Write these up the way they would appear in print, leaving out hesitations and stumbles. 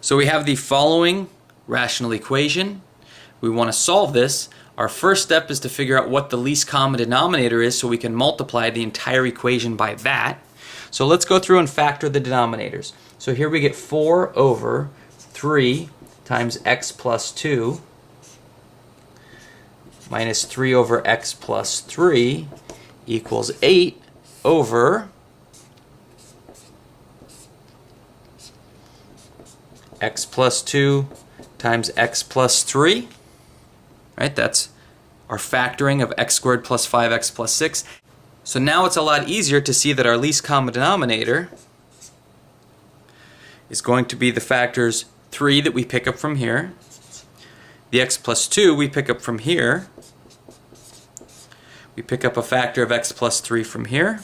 So we have the following rational equation. We want to solve this. Our first step is to figure out what the least common denominator is so we can multiply the entire equation by that. So let's go through and factor the denominators. So here we get 4 over 3 times x plus 2 minus 3 over x plus 3 equals 8 over x plus 2 times x plus 3. Right, that's our factoring of x squared plus 5x plus 6. So now it's a lot easier to see that our least common denominator is going to be the factors 3 that we pick up from here, the x plus 2 we pick up from here, we pick up a factor of x plus 3 from here,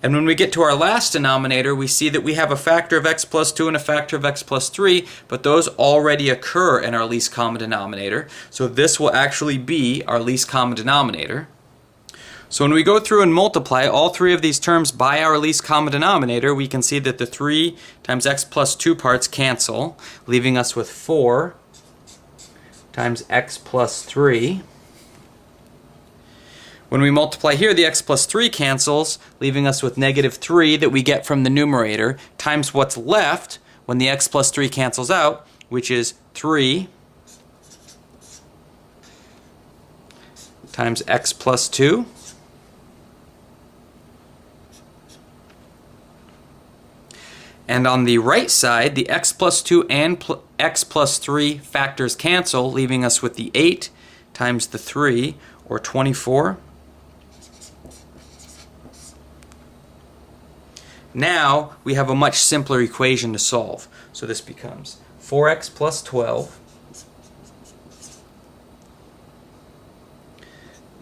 and when we get to our last denominator, we see that we have a factor of x plus 2 and a factor of x plus 3, but those already occur in our least common denominator. So this will actually be our least common denominator. So when we go through and multiply all 3 of these terms by our least common denominator, we can see that the 3 times x plus 2 parts cancel, leaving us with 4 times x plus 3. When we multiply here, the x plus 3 cancels, leaving us with negative 3 that we get from the numerator, times what's left when the x plus 3 cancels out, which is 3 times x plus 2. And on the right side, the x plus 2 and x plus 3 factors cancel, leaving us with the 8 times the 3, or 24. Now we have a much simpler equation to solve. So this becomes 4x plus 12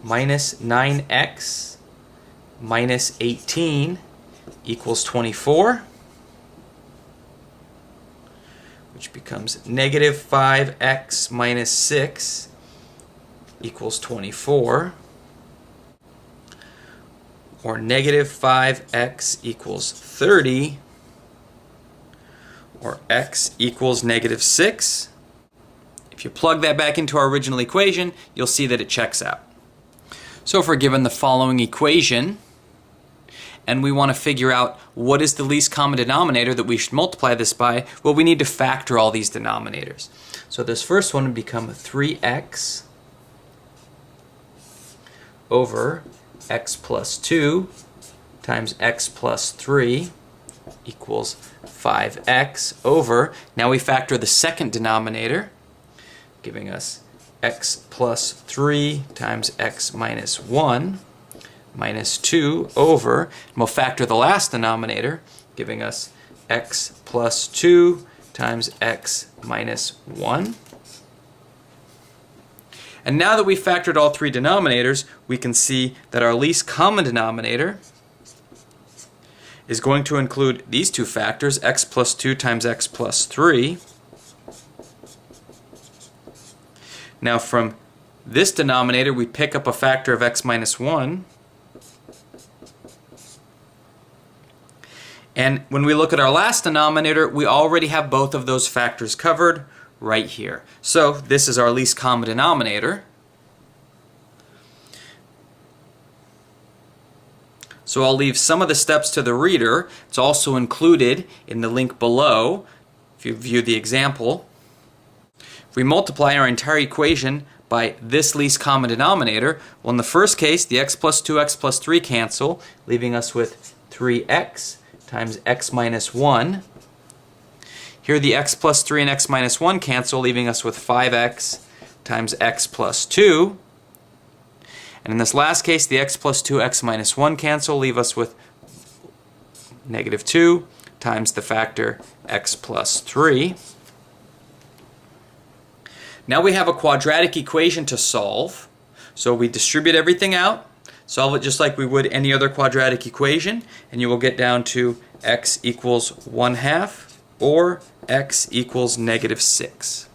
minus 9x minus 18 equals 24, which becomes negative 5x minus 6 equals 24. Or negative 5x equals 30, or x equals negative 6. If you plug that back into our original equation, you'll see that it checks out. So if we're given the following equation, and we want to figure out what is the least common denominator that we should multiply this by, well, we need to factor all these denominators. So this first one would become 3x over x plus 2 times x plus 3 equals 5x over, now we factor the second denominator, giving us x plus 3 times x minus 1 minus 2 over, and we'll factor the last denominator, giving us x plus 2 times x minus 1. And now that we've factored all 3 denominators, we can see that our least common denominator is going to include these 2 factors, x plus 2 times x plus 3. Now from this denominator, we pick up a factor of x minus 1. And when we look at our last denominator, we already have both of those factors covered right here. So this is our least common denominator. So I'll leave some of the steps to the reader. It's also included in the link below if you view the example. If we multiply our entire equation by this least common denominator, well, in the first case, the x plus 2, x plus 3 cancel, leaving us with 3x times x minus 1. Here the x plus 3 and x minus 1 cancel, leaving us with 5x times x plus 2. And in this last case, the x plus 2, x minus 1 cancel, leave us with negative 2 times the factor x plus 3. Now we have a quadratic equation to solve. So we distribute everything out, solve it just like we would any other quadratic equation, and you will get down to x equals 1/2 or x equals negative 6.